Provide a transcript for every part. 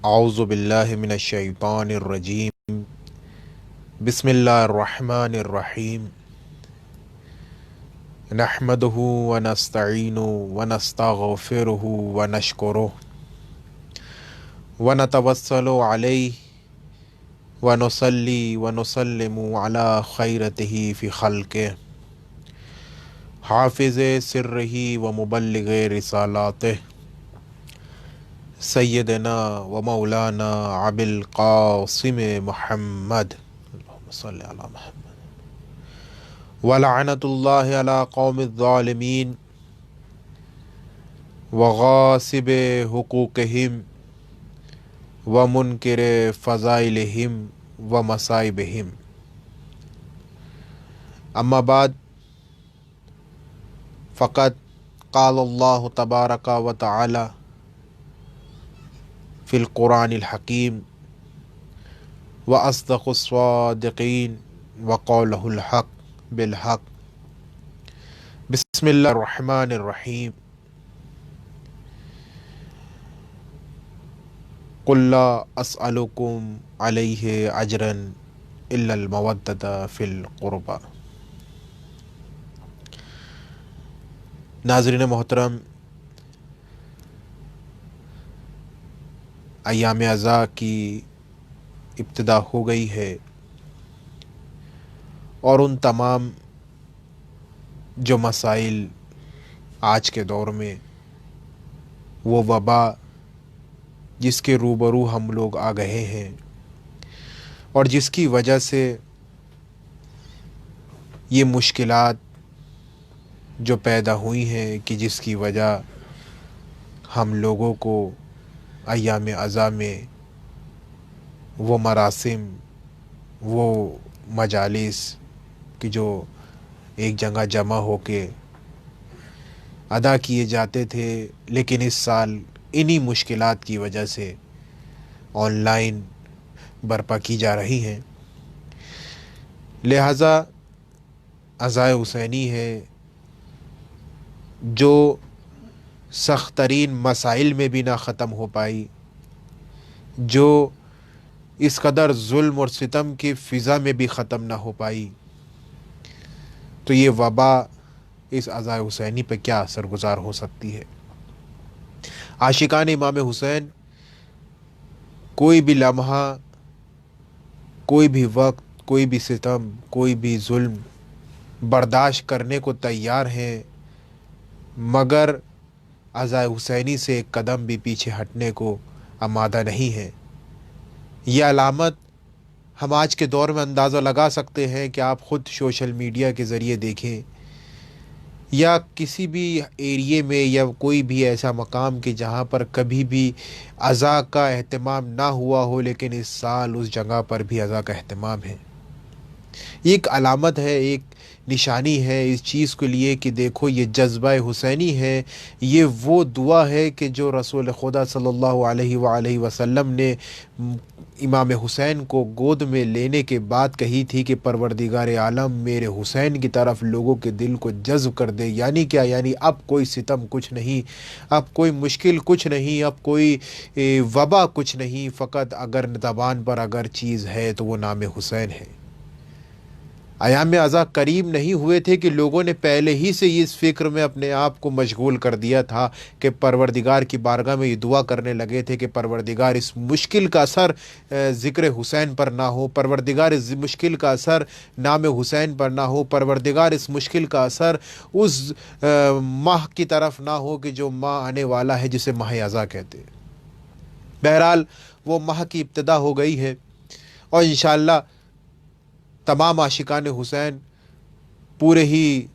اعوذ باللہ من الشیطان الرجیم بسم اللہ الرحمن الرحیم نحمده ونستعینه ونستغفره ونشکره ونتوسل علیہ ونصلی ونسلم علی خیرته فی خلقه حافظ سرہ ومبلغ رسالاته سیدنا و مولانا ابی القاسم محمد اللہم صلی علی محمد ولعنت اللہ علی قوم الظالمین وغاصب حقوقہم ومنکر فضائلہم ومصائبہم. اما بعد فقد قال اللہ تبارک و تعالی فی القرآن الحکیم واصدق الصادقین وقولہ الحق بالحق. بسم اللہ الرحمن الرحیم. قل لا اسألکم علیہ اجرا الا المودۃ فی القربى. ناظرین محترم، ایام عزا کی ابتدا ہو گئی ہے اور ان تمام جو مسائل آج کے دور میں وہ وبا جس کے روبرو ہم لوگ آ گئے ہیں اور جس کی وجہ سے یہ مشکلات جو پیدا ہوئی ہیں کہ جس کی وجہ ہم لوگوں کو ایام عزا میں وہ مراسم وہ مجالس کی جو ایک جگہ جمع ہو کے ادا کیے جاتے تھے، لیکن اس سال انہی مشکلات کی وجہ سے آن لائن برپا کی جا رہی ہیں. لہٰذا عزائے حسینی ہے جو سخت ترین مسائل میں بھی نہ ختم ہو پائی، جو اس قدر ظلم اور ستم کی فضا میں بھی ختم نہ ہو پائی، تو یہ وبا اس عزائے حسینی پہ کیا اثر گزار ہو سکتی ہے. عاشقان امام حسین کوئی بھی لمحہ، کوئی بھی وقت، کوئی بھی ستم، کوئی بھی ظلم برداشت کرنے کو تیار ہیں، مگر عزائے حسینی سے ایک قدم بھی پیچھے ہٹنے کو آمادہ نہیں ہے. یہ علامت ہم آج کے دور میں اندازہ لگا سکتے ہیں کہ آپ خود سوشل میڈیا کے ذریعے دیکھیں یا کسی بھی ایریے میں یا کوئی بھی ایسا مقام کہ جہاں پر کبھی بھی عزا کا اہتمام نہ ہوا ہو، لیکن اس سال اس جگہ پر بھی عزا کا اہتمام ہے. یہ ایک علامت ہے، ایک نشانی ہے اس چیز کے لیے کہ دیکھو یہ جذبہ حسینی ہے، یہ وہ دعا ہے کہ جو رسول خدا صلی اللہ علیہ وآلہ وسلم نے امام حسین کو گود میں لینے کے بعد کہی تھی کہ پروردگار عالم میرے حسین کی طرف لوگوں کے دل کو جذب کر دے. یعنی کیا؟ یعنی اب کوئی ستم کچھ نہیں، اب کوئی مشکل کچھ نہیں، اب کوئی وبا کچھ نہیں، فقط اگر زبان پر اگر چیز ہے تو وہ نام حسین ہے. ایام عزا قریب نہیں ہوئے تھے کہ لوگوں نے پہلے ہی سے اس فکر میں اپنے آپ کو مشغول کر دیا تھا کہ پروردگار کی بارگاہ میں یہ دعا کرنے لگے تھے کہ پروردگار اس مشکل کا اثر ذکر حسین پر نہ ہو، پروردگار اس مشکل کا اثر نام حسین پر نہ ہو، پروردگار اس مشکل کا اثر اس ماہ کی طرف نہ ہو کہ جو ماہ آنے والا ہے جسے ماہ عزا کہتے ہیں. بہرحال وہ ماہ کی ابتدا ہو گئی ہے اور انشاءاللہ تمام عاشقان حسین پورے ہی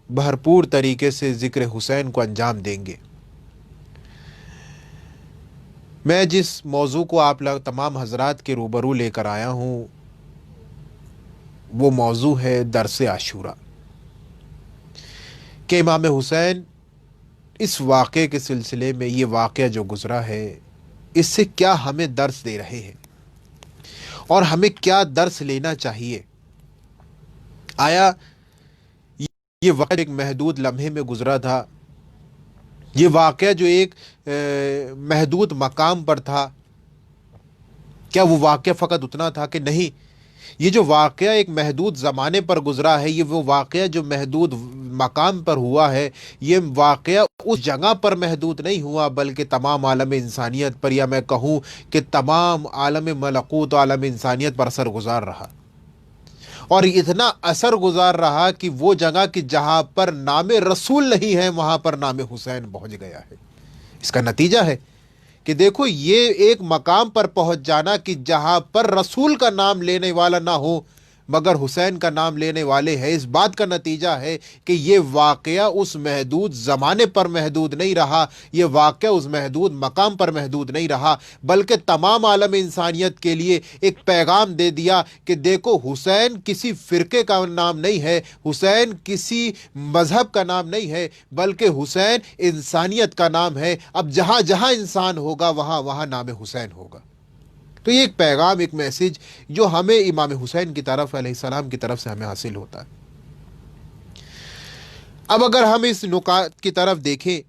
بھرپور طریقے سے ذکر حسین کو انجام دیں گے. میں جس موضوع کو آپ لوگ تمام حضرات کے روبرو لے کر آیا ہوں وہ موضوع ہے درس عاشورہ، کہ امام حسین اس واقعے کے سلسلے میں یہ واقعہ جو گزرا ہے اس سے کیا ہمیں درس دے رہے ہیں اور ہمیں کیا درس لینا چاہیے. آیا یہ واقعہ ایک محدود لمحے میں گزرا تھا؟ یہ واقعہ جو ایک محدود مقام پر تھا کیا وہ واقعہ فقط اتنا تھا کہ نہیں، یہ جو واقعہ ایک محدود زمانے پر گزرا ہے، یہ وہ واقعہ جو محدود مقام پر ہوا ہے، یہ واقعہ اس جگہ پر محدود نہیں ہوا بلکہ تمام عالم انسانیت پر، یا میں کہوں کہ تمام عالم ملکوت و عالم انسانیت پر اثر گزار رہا، اور اتنا اثر گزار رہا کہ وہ جگہ کہ جہاں پر نام رسول نہیں ہے وہاں پر نام حسین پہنچ گیا ہے۔ اس کا نتیجہ ہے کہ دیکھو یہ ایک مقام پر پہنچ جانا کہ جہاں پر رسول کا نام لینے والا نہ ہو مگر حسین کا نام لینے والے ہیں، اس بات کا نتیجہ ہے کہ یہ واقعہ اس محدود زمانے پر محدود نہیں رہا، یہ واقعہ اس محدود مقام پر محدود نہیں رہا بلکہ تمام عالم انسانیت کے لیے ایک پیغام دے دیا کہ دیکھو حسین کسی فرقے کا نام نہیں ہے، حسین کسی مذہب کا نام نہیں ہے بلکہ حسین انسانیت کا نام ہے۔ اب جہاں جہاں انسان ہوگا وہاں وہاں نام حسین ہوگا۔ تو یہ ایک پیغام، ایک میسیج جو ہمیں امام حسین کی طرف علیہ السلام کی طرف سے ہمیں حاصل ہوتا ہے۔ اب اگر ہم اس نکات کی طرف دیکھیں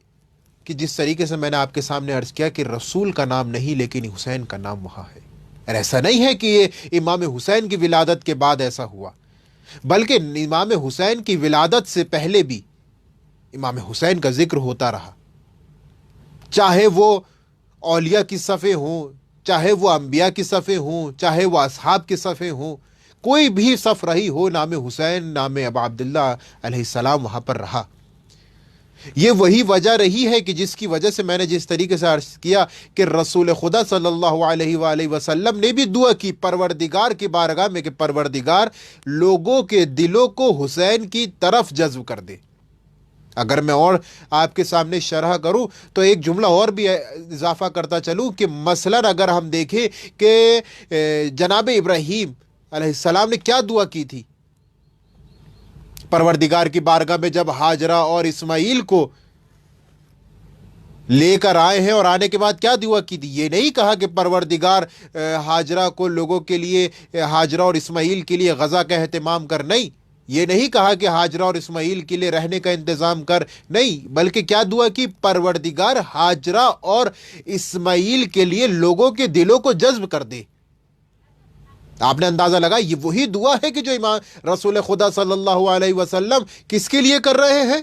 کہ جس طریقے سے میں نے آپ کے سامنے عرض کیا کہ رسول کا نام نہیں لیکن حسین کا نام وہاں ہے، اور ایسا نہیں ہے کہ یہ امام حسین کی ولادت کے بعد ایسا ہوا، بلکہ امام حسین کی ولادت سے پہلے بھی امام حسین کا ذکر ہوتا رہا، چاہے وہ اولیاء کی صفیں ہوں، چاہے وہ انبیاء کی صفیں ہوں، چاہے وہ اصحاب کی صفیں ہوں، کوئی بھی صف رہی ہو، نام حسین، نام ابا عبداللہ علیہ السلام وہاں پر رہا۔ یہ وہی وجہ رہی ہے کہ جس کی وجہ سے میں نے جس طریقے سے عرض کیا کہ رسول خدا صلی اللہ علیہ وآلہ وسلم نے بھی دعا کی پروردگار کی بارگاہ میں کہ پروردگار لوگوں کے دلوں کو حسین کی طرف جذب کر دے۔ اگر میں اور آپ کے سامنے شرح کروں تو ایک جملہ اور بھی اضافہ کرتا چلوں کہ مثلا اگر ہم دیکھیں کہ جناب ابراہیم علیہ السلام نے کیا دعا کی تھی پروردگار کی بارگاہ میں، جب ہاجرہ اور اسماعیل کو لے کر آئے ہیں اور آنے کے بعد کیا دعا کی تھی؟ یہ نہیں کہا کہ پروردگار ہاجرہ کو لوگوں کے لیے، ہاجرہ اور اسماعیل کے لیے غذا کا اہتمام کر، نہیں، یہ نہیں کہا کہ ہاجرہ اور اسماعیل کے لیے رہنے کا انتظام کر، نہیں، بلکہ کیا دعا کی؟ پروردگار ہاجرہ اور اسماعیل کے لیے لوگوں کے دلوں کو جذب کر دے۔ آپ نے اندازہ لگا یہ وہی دعا ہے کہ جو امام رسول خدا صلی اللہ علیہ وسلم کس کے لیے کر رہے ہیں؟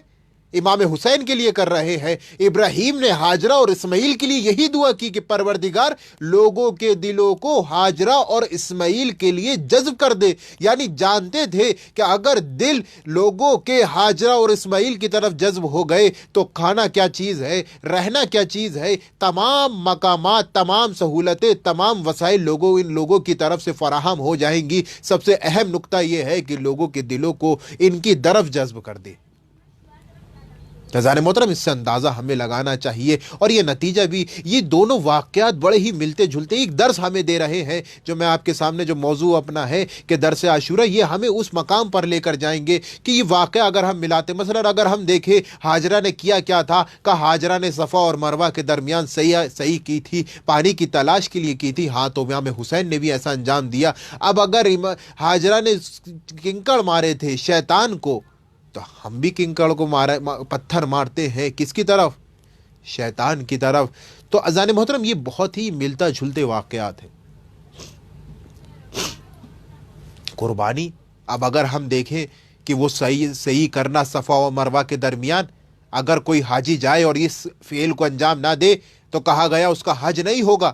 امام حسین کے لیے کر رہے ہیں۔ ابراہیم نے ہاجرہ اور اسماعیل کے لیے یہی دعا کی کہ پروردگار لوگوں کے دلوں کو ہاجرہ اور اسماعیل کے لیے جذب کر دے، یعنی جانتے تھے کہ اگر دل لوگوں کے ہاجرہ اور اسماعیل کی طرف جذب ہو گئے تو کھانا کیا چیز ہے، رہنا کیا چیز ہے، تمام مقامات، تمام سہولتیں، تمام وسائل ان لوگوں کی طرف سے فراہم ہو جائیں گی۔ سب سے اہم نقطہ یہ ہے کہ لوگوں کے دلوں کو ان کی طرف جذب کر دے۔ فیضان محترم، اس سے اندازہ ہمیں لگانا چاہیے، اور یہ نتیجہ بھی، یہ دونوں واقعات بڑے ہی ملتے جلتے ایک درس ہمیں دے رہے ہیں۔ جو میں آپ کے سامنے جو موضوع اپنا ہے کہ درس عاشورہ، یہ ہمیں اس مقام پر لے کر جائیں گے کہ یہ واقعہ اگر ہم ملاتے، مثلا اگر ہم دیکھیں ہاجرہ نے کیا تھا، کہ ہاجرہ نے صفا اور مروہ کے درمیان صحیح کی تھی، پانی کی تلاش کے لیے کی تھی، ہاں تو امام حسین نے بھی ایسا انجام دیا۔ اب اگر ہاجرہ نے کنکڑ مارے تھے شیطان کو، تو ہم بھی کنکڑ کو پتھر مارتے ہیں کس کی طرف؟ شیطان کی طرف۔ تو اذان محترم، یہ بہت ہی ملتا جھلتے واقعات ہیں۔ قربانی، اب اگر ہم دیکھیں کہ وہ صحیح کرنا صفا و مروہ کے درمیان، اگر کوئی حاجی جائے اور اس فعل کو انجام نہ دے تو کہا گیا اس کا حج نہیں ہوگا۔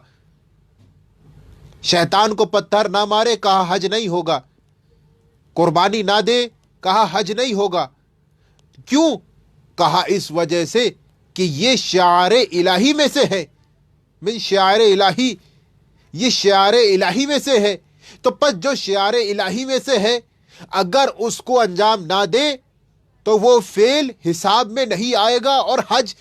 شیطان کو پتھر نہ مارے، کہا حج نہیں ہوگا۔ قربانی نہ دے، کہا حج نہیں ہوگا۔ کیوں؟ کہا اس وجہ سے کہ یہ شعار الہی میں سے ہے، من شعار الہی، یہ شعار الہی میں سے ہے۔ تو پس جو شعار الہی میں سے ہے، اگر اس کو انجام نہ دے تو وہ فعل حساب میں نہیں آئے گا اور حج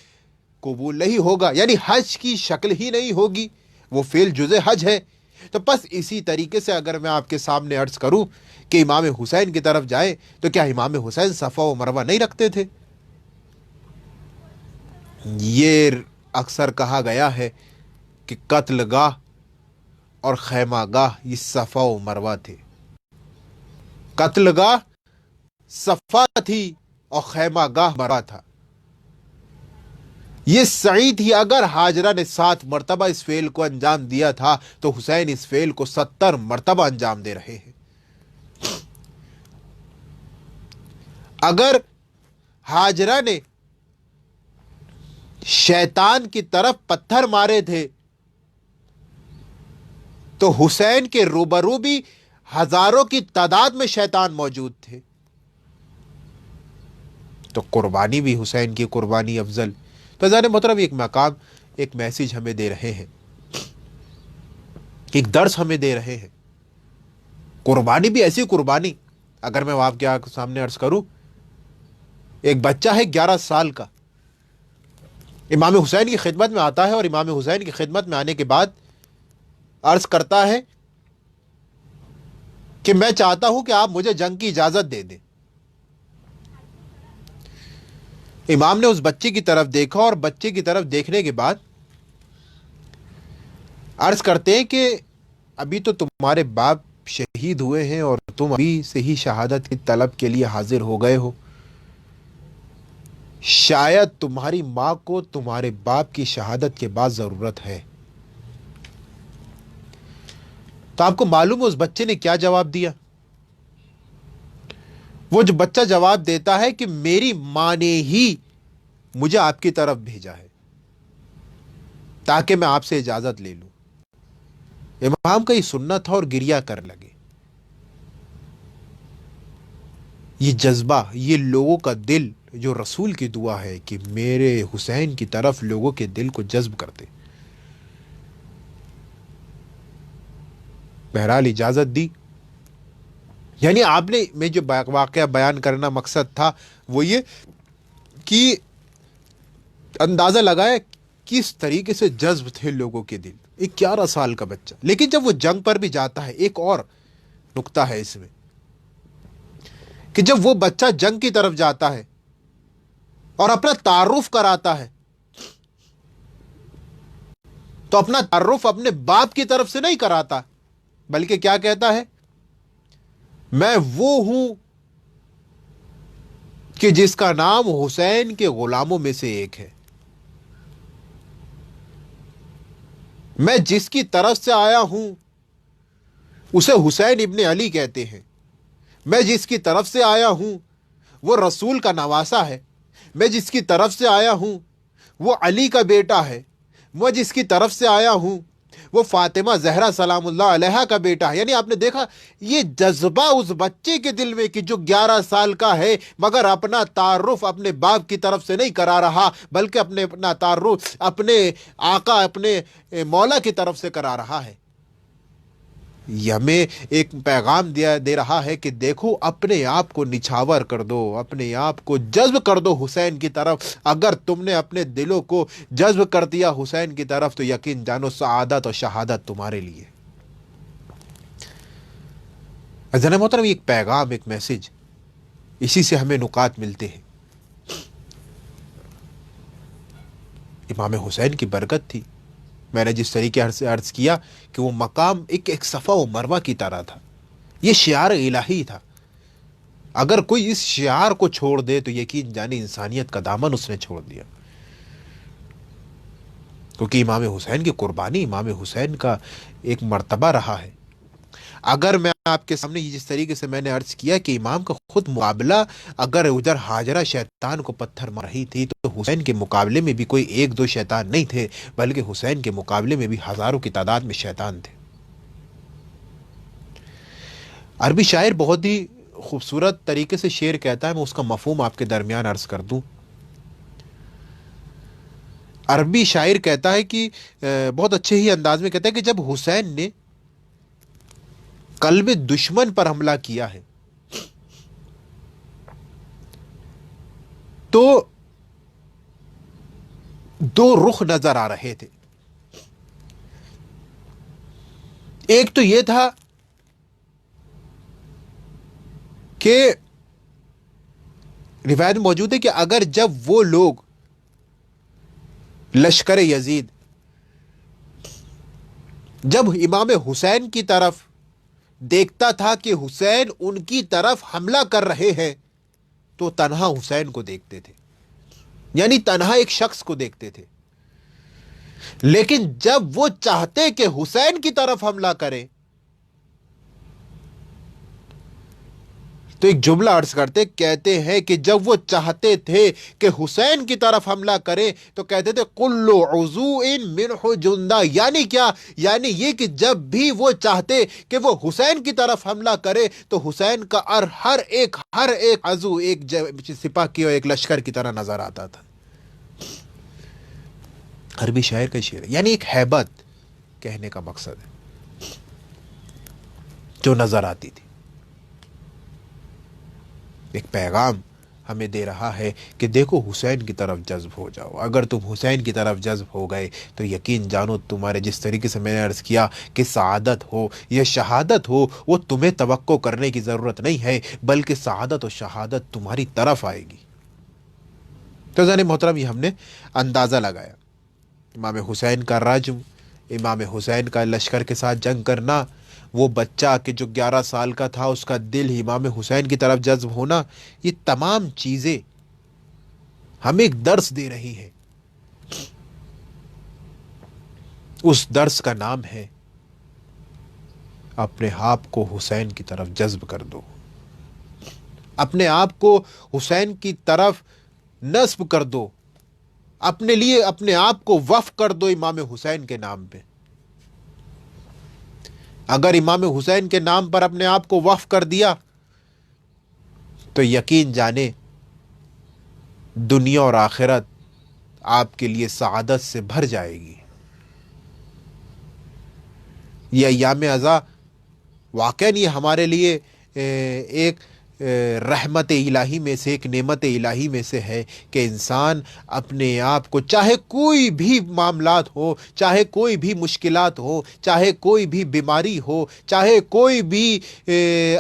قبول نہیں ہوگا، یعنی حج کی شکل ہی نہیں ہوگی، وہ فعل جزء حج ہے۔ تو پس اسی طریقے سے اگر میں آپ کے سامنے عرض کروں کہ امام حسین کی طرف جائیں تو کیا امام حسین صفا و مروہ نہیں رکھتے تھے؟ یہ اکثر کہا گیا ہے کہ قتل گاہ اور خیمہ گاہ یہ صفا و مروہ تھے۔ قتل گاہ صفا تھی اور خیمہ گاہ مروہ تھا۔ یہ سعید ہی اگر ہاجرہ نے 7 مرتبہ اس فعل کو انجام دیا تھا تو حسین اس فعل کو 70 مرتبہ انجام دے رہے ہیں۔ اگر ہاجرہ نے شیطان کی طرف پتھر مارے تھے تو حسین کے روبرو بھی ہزاروں کی تعداد میں شیطان موجود تھے، تو قربانی بھی حسین کی قربانی افضل۔ تو عزیزان محترم ایک مقام، ایک میسج ہمیں دے رہے ہیں، ایک درس ہمیں دے رہے ہیں۔ قربانی بھی ایسی قربانی، اگر میں آپ کے سامنے عرض کروں، ایک بچہ ہے 11 سال کا، امام حسین کی خدمت میں آتا ہے، اور امام حسین کی خدمت میں آنے کے بعد عرض کرتا ہے کہ میں چاہتا ہوں کہ آپ مجھے جنگ کی اجازت دے دیں۔ امام نے اس بچے کی طرف دیکھا، اور بچے کی طرف دیکھنے کے بعد عرض کرتے ہیں کہ ابھی تو تمہارے باپ شہید ہوئے ہیں اور تم ابھی سے ہی شہادت کی طلب کے لیے حاضر ہو گئے ہو، شاید تمہاری ماں کو تمہارے باپ کی شہادت کے بعد ضرورت ہے۔ تو آپ کو معلوم ہے اس بچے نے کیا جواب دیا؟ وہ جو بچہ جواب دیتا ہے کہ میری ماں نے ہی مجھے آپ کی طرف بھیجا ہے تاکہ میں آپ سے اجازت لے لوں۔ امام کا یہ سننا تھا اور گریہ کر لگے۔ یہ جذبہ، یہ لوگوں کا دل، جو رسول کی دعا ہے کہ میرے حسین کی طرف لوگوں کے دل کو جذب کرتے۔ بہرحال اجازت دی، یعنی آپ نے میں جو واقعہ بیان کرنا مقصد تھا وہ یہ کہ اندازہ لگایا کس طریقے سے جذب تھے لوگوں کے دل۔ ایک 11 سال کا بچہ، لیکن جب وہ جنگ پر بھی جاتا ہے، ایک اور نقطہ ہے اس میں کہ جب وہ بچہ جنگ کی طرف جاتا ہے اور اپنا تعارف کراتا ہے تو اپنا تعارف اپنے باپ کی طرف سے نہیں کراتا، بلکہ کیا کہتا ہے؟ میں وہ ہوں کہ جس کا نام حسین کے غلاموں میں سے ایک ہے، میں جس کی طرف سے آیا ہوں اسے حسین ابن علی کہتے ہیں، میں جس کی طرف سے آیا ہوں وہ رسول کا نواسا ہے، میں جس کی طرف سے آیا ہوں وہ علی کا بیٹا ہے، میں جس کی طرف سے آیا ہوں وہ فاطمہ زہرا سلام اللہ علیہا کا بیٹا ہے۔ یعنی آپ نے دیکھا یہ جذبہ اس بچے کے دل میں کہ جو 11 سال کا ہے مگر اپنا تعارف اپنے باپ کی طرف سے نہیں کرا رہا، بلکہ اپنا تعارف اپنے آقا، اپنے مولا کی طرف سے کرا رہا ہے۔ یہ ہمیں ایک پیغام دے رہا ہے کہ دیکھو اپنے آپ کو نچھاور کر دو، اپنے آپ کو جذب کر دو حسین کی طرف۔ اگر تم نے اپنے دلوں کو جذب کر دیا حسین کی طرف تو یقین جانو سعادت اور شہادت تمہارے لیے۔ عزیزان محترم، ایک پیغام، ایک میسج، اسی سے ہمیں نکات ملتے ہیں۔ امام حسین کی برکت تھی، میں نے جس طریقے سے عرض کیا کہ وہ مقام ایک صفا و مروہ کی طرح تھا، یہ شعار الہی تھا۔ اگر کوئی اس شعار کو چھوڑ دے تو یقین جانے انسانیت کا دامن اس نے چھوڑ دیا، کیونکہ امام حسین کی قربانی امام حسین کا ایک مرتبہ رہا ہے۔ اگر میں آپ کے سامنے جس طریقے سے میں نے عرض کیا کہ امام کا خود مقابلہ، اگر ادھر ہاجرہ شیطان کو پتھر مار رہی تھی تو حسین کے مقابلے میں بھی کوئی 1-2 شیطان نہیں تھے، بلکہ حسین کے مقابلے میں بھی ہزاروں کی تعداد میں شیطان تھے۔ عربی شاعر بہت ہی خوبصورت طریقے سے شعر کہتا ہے، میں اس کا مفہوم آپ کے درمیان عرض کر دوں۔ عربی شاعر کہتا ہے کہ بہت اچھے ہی انداز میں کہتا ہے کہ جب حسین نے قلب دشمن پر حملہ کیا ہے تو 2 رخ نظر آ رہے تھے۔ ایک تو یہ تھا کہ روایت موجود ہے کہ اگر جب وہ لوگ لشکر یزید جب امام حسین کی طرف دیکھتا تھا کہ حسین ان کی طرف حملہ کر رہے ہیں تو تنہا حسین کو دیکھتے تھے، یعنی تنہا ایک شخص کو دیکھتے تھے، لیکن جب وہ چاہتے کہ حسین کی طرف حملہ کریں تو ایک جملہ عرض کرتے، کہتے ہیں کہ جب وہ چاہتے تھے کہ حسین کی طرف حملہ کریں تو کہتے تھے کل عضو منہ جندہ، یعنی کیا؟ یعنی یہ کہ جب بھی وہ چاہتے کہ وہ حسین کی طرف حملہ کرے تو حسین کا ہر ایک عضو ایک سپاہ کی اور ایک لشکر کی طرح نظر آتا تھا۔ عربی شاعر کا شعر ہے، یعنی ایک ہیبت کہنے کا مقصد ہے جو نظر آتی تھی۔ ایک پیغام ہمیں دے رہا ہے کہ دیکھو حسین کی طرف جذب ہو جاؤ، اگر تم حسین کی طرف جذب ہو گئے تو یقین جانو تمہارے، جس طریقے سے میں نے عرض کیا کہ سعادت ہو یا شہادت ہو، وہ تمہیں توقع کرنے کی ضرورت نہیں ہے، بلکہ سعادت و شہادت تمہاری طرف آئے گی۔ تو عزیزان محترم، یہ ہم نے اندازہ لگایا امام حسین کا رجم، امام حسین کا لشکر کے ساتھ جنگ کرنا، وہ بچہ کہ جو 11 سال کا تھا اس کا دل امام حسین کی طرف جذب ہونا، یہ تمام چیزیں ہمیں ایک درس دے رہی ہیں۔ اس درس کا نام ہے اپنے آپ کو حسین کی طرف جذب کر دو، اپنے آپ کو حسین کی طرف نصب کر دو، اپنے لیے اپنے آپ کو وقف کر دو امام حسین کے نام پہ۔ اگر امام حسین کے نام پر اپنے آپ کو وقف کر دیا تو یقین جانے دنیا اور آخرت آپ کے لیے سعادت سے بھر جائے گی۔ یہ ایام عزا واقعاً یہ ہمارے لیے ایک رحمت الہی میں سے، ایک نعمت الہی میں سے ہے کہ انسان اپنے آپ کو، چاہے کوئی بھی معاملات ہو، چاہے کوئی بھی مشکلات ہو، چاہے کوئی بھی بیماری ہو، چاہے کوئی بھی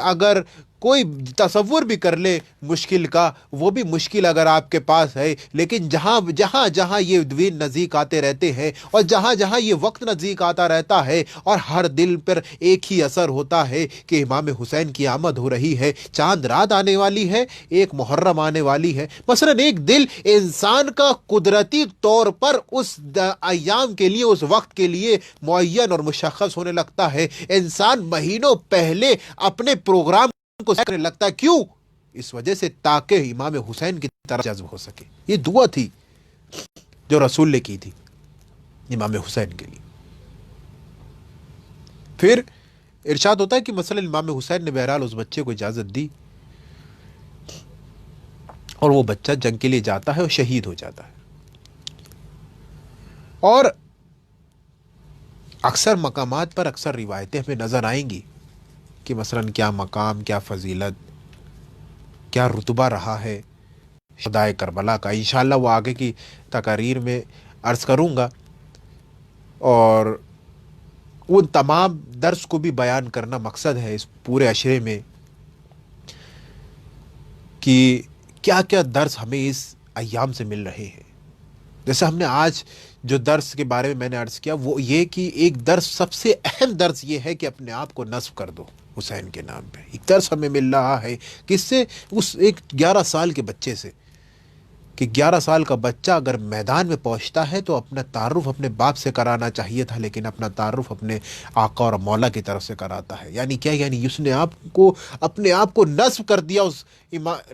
اگر کوئی تصور بھی کر لے مشکل کا، وہ بھی مشکل اگر آپ کے پاس ہے، لیکن جہاں یہ دن نزدیک آتے رہتے ہیں اور جہاں یہ وقت نزدیک آتا رہتا ہے اور ہر دل پر ایک ہی اثر ہوتا ہے کہ امام حسین کی آمد ہو رہی ہے، چاند رات آنے والی ہے، ایک محرم آنے والی ہے، مثلا ایک دل انسان کا قدرتی طور پر اس ایام کے لیے، اس وقت کے لیے معین اور مشخص ہونے لگتا ہے۔ انسان مہینوں پہلے اپنے پروگرام کو کرنے لگتا ہے، کیوں؟ اس وجہ سے تاکہ امام حسین کی طرف جذب ہو سکے۔ یہ دعا تھی جو رسول نے کی تھی امام حسین کے لیے۔ پھر ارشاد ہوتا ہے کہ مثلا امام حسین نے بہرحال اس بچے کو اجازت دی اور وہ بچہ جنگ کے لیے جاتا ہے اور شہید ہو جاتا ہے۔ اور اکثر مقامات پر اکثر روایتیں ہمیں نظر آئیں گی کہ مثلا کیا مقام، کیا فضیلت، کیا رتبہ رہا ہے شہدائے کربلا کا۔ انشاءاللہ وہ آگے کی تقاریر میں عرض کروں گا، اور ان تمام درس کو بھی بیان کرنا مقصد ہے اس پورے عشرے میں کہ کیا کیا درس ہمیں اس ایام سے مل رہے ہیں۔ جیسے ہم نے آج جو درس کے بارے میں میں نے عرض کیا، وہ یہ کہ ایک درس، سب سے اہم درس یہ ہے کہ اپنے آپ کو نصب کر دو حسین کے نام پہ۔ ایک درس ہمیں مل رہا ہے کس سے؟ اس ایک 11 سال کے بچے سے، کہ 11 سال کا بچہ اگر میدان میں پہنچتا ہے تو اپنا تعارف اپنے باپ سے کرانا چاہیے تھا، لیکن اپنا تعارف اپنے آقا اور مولا کی طرف سے کراتا ہے۔ یعنی کیا؟ یعنی اس نے اپنے آپ کو نصب کر دیا اس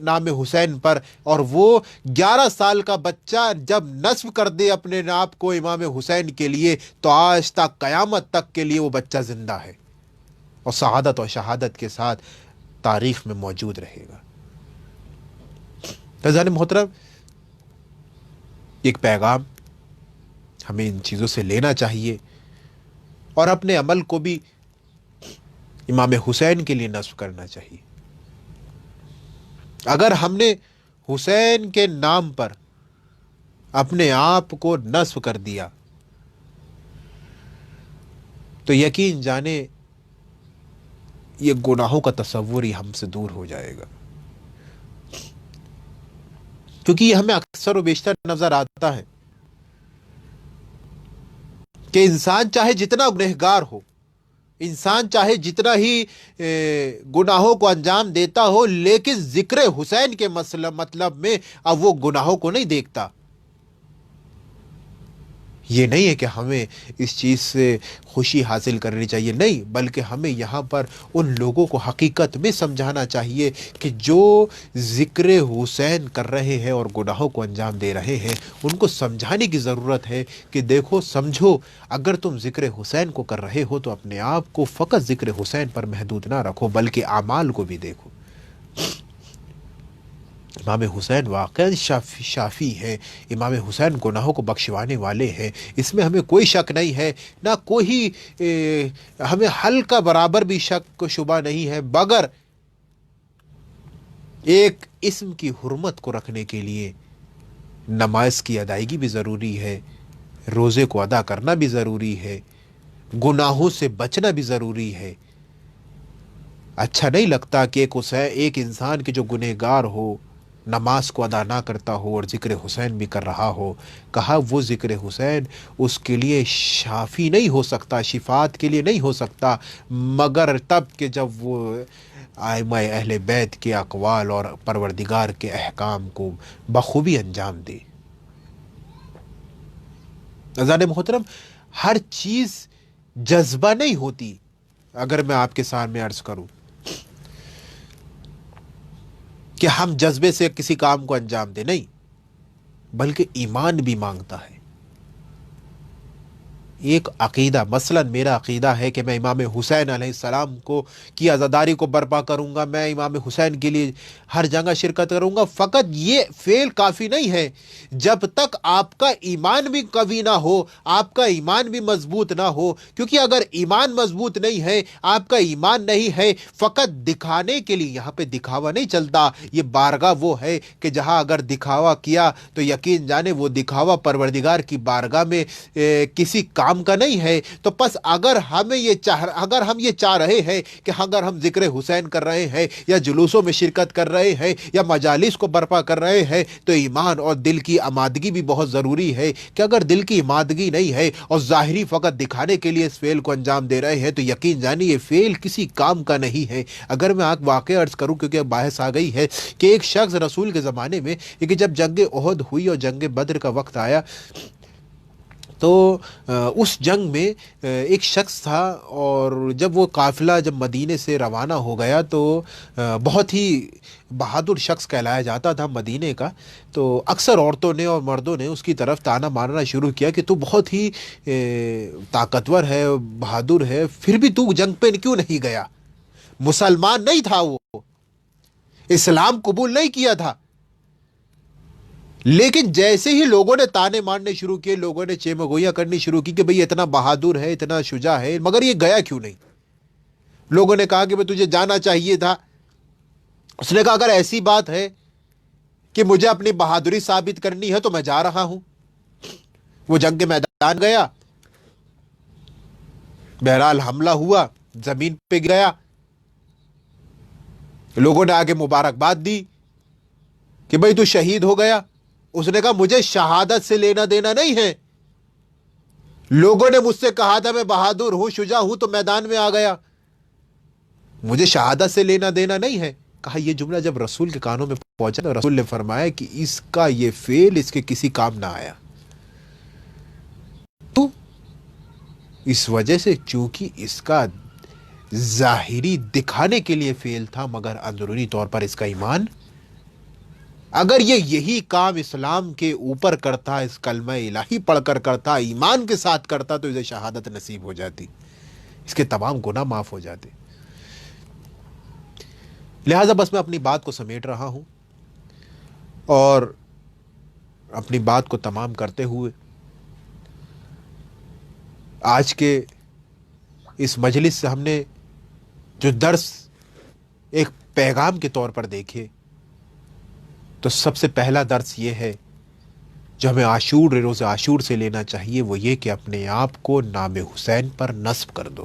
نام حسین پر، اور وہ 11 سال کا بچہ جب نصب کر دے اپنے آپ کو امام حسین کے لیے تو آج تک قیامت تک کے لیے وہ بچہ زندہ ہے اور سعادت اور شہادت کے ساتھ تاریخ میں موجود رہے گا۔ عزیزان محترم، ایک پیغام ہمیں ان چیزوں سے لینا چاہیے اور اپنے عمل کو بھی امام حسین کے لیے نصب کرنا چاہیے۔ اگر ہم نے حسین کے نام پر اپنے آپ کو نصب کر دیا تو یقین جانے یہ گناہوں کا تصور ہی ہم سے دور ہو جائے گا، کیونکہ یہ ہمیں اکثر و بیشتر نظر آتا ہے کہ انسان چاہے جتنا گنہگار ہو، انسان چاہے جتنا ہی گناہوں کو انجام دیتا ہو، لیکن ذکر حسین کے مطلب میں اب وہ گناہوں کو نہیں دیکھتا، یہ نہیں ہے کہ ہمیں اس چیز سے خوشی حاصل کرنی چاہیے، نہیں، بلکہ ہمیں یہاں پر ان لوگوں کو حقیقت میں سمجھانا چاہیے کہ جو ذکر حسین کر رہے ہیں اور گناہوں کو انجام دے رہے ہیں، ان کو سمجھانے کی ضرورت ہے کہ دیکھو، سمجھو، اگر تم ذکر حسین کو کر رہے ہو تو اپنے آپ کو فقط ذکر حسین پر محدود نہ رکھو، بلکہ اعمال کو بھی دیکھو۔ امام حسین واقعی شافی ہے، امام حسین گناہوں کو بخشوانے والے ہیں، اس میں ہمیں کوئی شک نہیں ہے، نہ کوئی ہمیں ہلکا برابر بھی شک و شبہ نہیں ہے، مگر ایک اسم کی حرمت کو رکھنے کے لیے نماز کی ادائیگی بھی ضروری ہے، روزے کو ادا کرنا بھی ضروری ہے، گناہوں سے بچنا بھی ضروری ہے۔ اچھا نہیں لگتا کہ ایک انسان کے جو گنہگار ہو، نماز کو ادا نہ کرتا ہو اور ذکر حسین بھی کر رہا ہو، کہا وہ ذکر حسین اس کے لیے شافی نہیں ہو سکتا، شفاعت کے لیے نہیں ہو سکتا، مگر تب کہ جب وہ ائمہ اہل بیت کے اقوال اور پروردگار کے احکام کو بخوبی انجام دے۔ عزیزان محترم، ہر چیز جذبہ نہیں ہوتی۔ اگر میں آپ کے سامنے عرض کروں کہ ہم جذبے سے کسی کام کو انجام دیں، نہیں، بلکہ ایمان بھی مانگتا ہے، ایک عقیدہ۔ مثلا میرا عقیدہ ہے کہ میں امام حسین علیہ السلام کی عزاداری کو برپا کروں گا، میں امام حسین کے لیے ہر جگہ شرکت کروں گا، فقط یہ فعل کافی نہیں ہے۔ جب تک آپ کا ایمان بھی قوی نہ ہو، آپ کا ایمان بھی مضبوط نہ ہو، کیونکہ اگر ایمان مضبوط نہیں ہے، آپ کا ایمان نہیں ہے، فقط دکھانے کے لیے، یہاں پہ دکھاوا نہیں چلتا، یہ بارگاہ وہ ہے کہ جہاں اگر دکھاوا کیا تو یقین جانے وہ دکھاوا پروردگار کی بارگاہ میں کسی کام کا نہیں ہے۔ تو پس اگر ہم یہ چاہ رہے ہیں کہ اگر ہم ذکر حسین کر رہے ہیں یا جلوسوں میں شرکت کر رہے ہیں یا مجالس کو برپا کر رہے ہیں، تو ایمان اور دل کی آمادگی بھی بہت ضروری ہے، کہ اگر دل کی آمادگی نہیں ہے اور ظاہری فقط دکھانے کے لیے اس فعل کو انجام دے رہے ہیں، تو یقین جانی یہ فعل کسی کام کا نہیں ہے۔ اگر میں آپ واقعہ عرض کروں، کیونکہ بحث آ گئی ہے، کہ ایک شخص رسول کے زمانے میں، کہ جب جنگ احد ہوئی اور جنگ بدر کا وقت آیا، تو اس جنگ میں ایک شخص تھا، اور جب وہ قافلہ جب مدینے سے روانہ ہو گیا تو بہت ہی بہادر شخص کہلایا جاتا تھا مدینے کا، تو اکثر عورتوں نے اور مردوں نے اس کی طرف طعنہ مارنا شروع کیا کہ تو بہت ہی طاقتور ہے، بہادر ہے، پھر بھی تو جنگ پہ کیوں نہیں گیا؟ مسلمان نہیں تھا وہ، اسلام قبول نہیں کیا تھا، لیکن جیسے ہی لوگوں نے تانے مارنے شروع کیے، لوگوں نے چیمگوئیاں کرنی شروع کی کہ بھئی اتنا بہادر ہے، اتنا شجاع ہے، مگر یہ گیا کیوں نہیں؟ لوگوں نے کہا کہ بھئی تجھے جانا چاہیے تھا۔ اس نے کہا اگر ایسی بات ہے کہ مجھے اپنی بہادری ثابت کرنی ہے تو میں جا رہا ہوں۔ وہ جنگ کے میدان گیا، بہرحال حملہ ہوا، زمین پہ گیا، لوگوں نے آگے مبارکباد دی کہ بھئی تو شہید ہو گیا۔ اس نے کہا مجھے شہادت سے لینا دینا نہیں ہے، لوگوں نے مجھ سے کہا تھا میں بہادر ہوں، شجاع ہوں، تو میدان میں آ گیا، مجھے شہادت سے لینا دینا نہیں ہے۔ کہا یہ جملہ جب رسول کے کانوں میں پہنچا تو رسول نے فرمایا کہ اس کا یہ فعل اس کے کسی کام نہ آیا، تو اس وجہ سے چونکہ اس کا ظاہری دکھانے کے لیے فعل تھا، مگر اندرونی طور پر اس کا ایمان، اگر یہی کام اسلام کے اوپر کرتا، اس کلمہ الہی پڑھ کر کرتا، ایمان کے ساتھ کرتا، تو اسے شہادت نصیب ہو جاتی، اس کے تمام گناہ معاف ہو جاتے۔ لہٰذا بس میں اپنی بات کو سمیٹ رہا ہوں، اور اپنی بات کو تمام کرتے ہوئے آج کے اس مجلس سے ہم نے جو درس ایک پیغام کے طور پر دیکھے، تو سب سے پہلا درس یہ ہے جو ہمیں روز عاشور سے لینا چاہیے، وہ یہ کہ اپنے آپ کو نام حسین پر نصب کر دو۔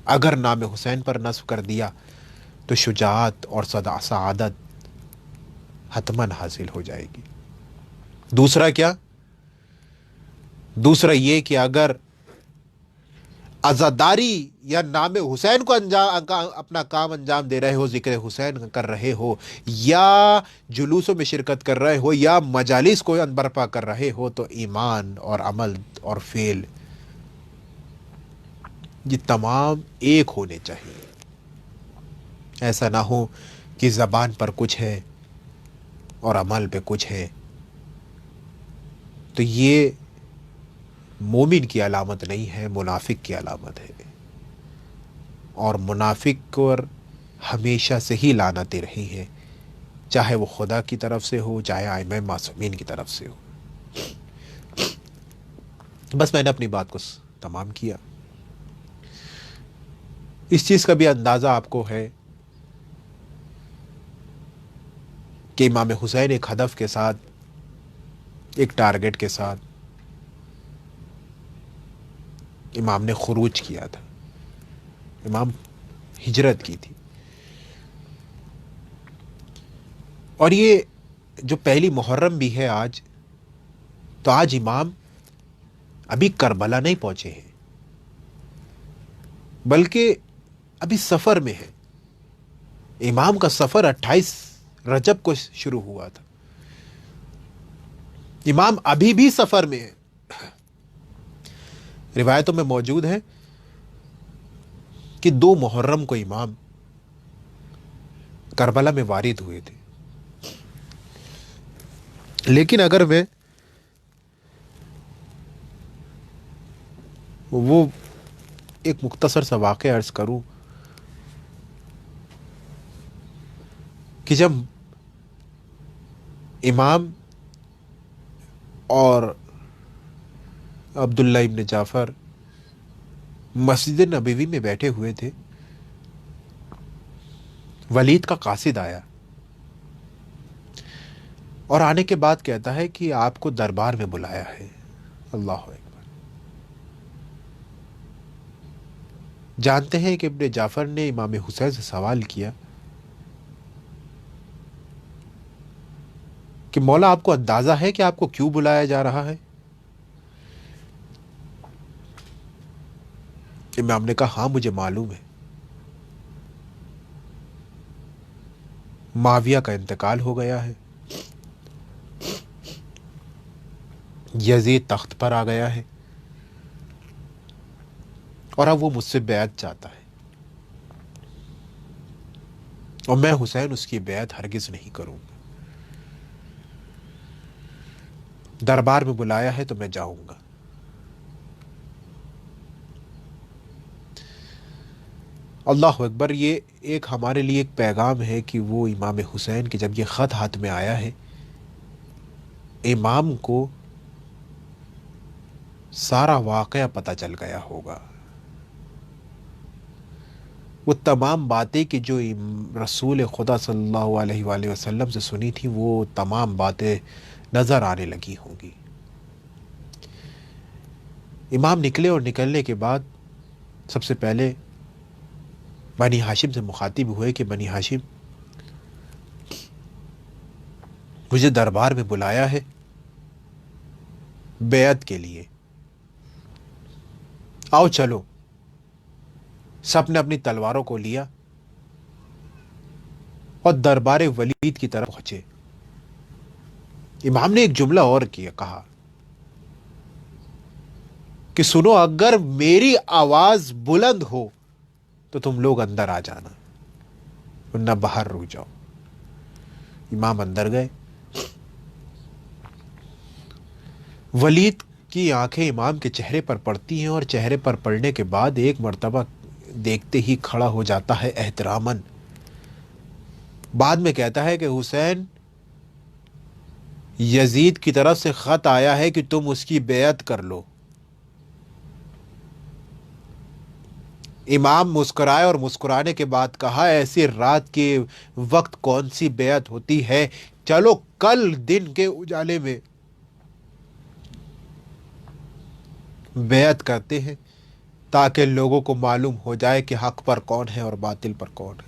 اگر نام حسین پر نصب کر دیا تو شجاعت اور سعادت حتماً حاصل ہو جائے گی۔ دوسرا کیا؟ دوسرا یہ کہ اگر عزاداری یا نام حسین کو اپنا کام انجام دے رہے ہو، ذکر حسین کر رہے ہو، یا جلوسوں میں شرکت کر رہے ہو، یا مجالس کو برپا کر رہے ہو، تو ایمان اور عمل اور فعل یہ تمام ایک ہونے چاہیے۔ ایسا نہ ہو کہ زبان پر کچھ ہے اور عمل پہ کچھ ہے، تو یہ مومن کی علامت نہیں ہے، منافق کی علامت ہے۔ اور منافق پر ہمیشہ سے ہی لعنتیں رہی ہیں، چاہے وہ خدا کی طرف سے ہو، چاہے ائمہ معصومین کی طرف سے ہو۔ بس میں نے اپنی بات کو تمام کیا۔ اس چیز کا بھی اندازہ آپ کو ہے کہ امام حسین ایک ہدف کے ساتھ، ایک ٹارگٹ کے ساتھ امام نے خروج کیا تھا، امام ہجرت کی تھی۔ اور یہ جو پہلی محرم بھی ہے آج، تو آج امام ابھی کربلا نہیں پہنچے ہیں، بلکہ ابھی سفر میں ہے۔ امام کا سفر 28 رجب کو شروع ہوا تھا، امام ابھی بھی سفر میں ہے۔ روایتوں میں موجود ہے کہ 2 محرم کو امام کربلا میں وارد ہوئے تھے۔ لیکن اگر میں وہ ایک مختصر سا واقعہ عرض کروں کہ جب امام اور عبداللہ ابن جعفر مسجد نبوی میں بیٹھے ہوئے تھے، ولید کا قاصد آیا اور آنے کے بعد کہتا ہے کہ آپ کو دربار میں بلایا ہے۔ اللہ اکبر۔ جانتے ہیں کہ ابن جعفر نے امام حسین سے سوال کیا کہ مولا آپ کو اندازہ ہے کہ آپ کو کیوں بلایا جا رہا ہے؟ امام نے کہا ہاں مجھے معلوم ہے، معاویہ کا انتقال ہو گیا ہے، یزید تخت پر آ گیا ہے، اور اب وہ مجھ سے بیعت چاہتا ہے، اور میں حسین اس کی بیعت ہرگز نہیں کروں گا۔ دربار میں بلایا ہے تو میں جاؤں گا۔ اللہ اکبر۔ یہ ایک ہمارے لیے ایک پیغام ہے کہ وہ امام حسین کے جب یہ خط ہاتھ میں آیا ہے، امام کو سارا واقعہ پتہ چل گیا ہوگا، وہ تمام باتیں کہ جو رسول خدا صلی اللہ علیہ وآلہ وسلم سے سنی تھی، وہ تمام باتیں نظر آنے لگی ہوں گی۔ امام نکلے اور نکلنے کے بعد سب سے پہلے بنی ہاشم سے مخاطب ہوئے کہ بنی ہاشم، مجھے دربار میں بلایا ہے بیعت کے لیے، آؤ چلو۔ سب نے اپنی تلواروں کو لیا اور دربار ولید کی طرف پہنچے۔ امام نے ایک جملہ اور کہا کہ سنو، اگر میری آواز بلند ہو تو تم لوگ اندر آ جانا، ورنہ باہر رک جاؤ۔ امام اندر گئے۔ ولید کی آنکھیں امام کے چہرے پر پڑتی ہیں، اور چہرے پر پڑنے کے بعد ایک مرتبہ دیکھتے ہی کھڑا ہو جاتا ہے احتراماً۔ بعد میں کہتا ہے کہ حسین، یزید کی طرف سے خط آیا ہے کہ تم اس کی بیعت کر لو۔ امام مسکرائے اور مسکرانے کے بعد کہا، ایسی رات کے وقت کون سی بیعت ہوتی ہے، چلو کل دن کے اجالے میں بیعت کرتے ہیں، تاکہ لوگوں کو معلوم ہو جائے کہ حق پر کون ہے اور باطل پر کون ہے۔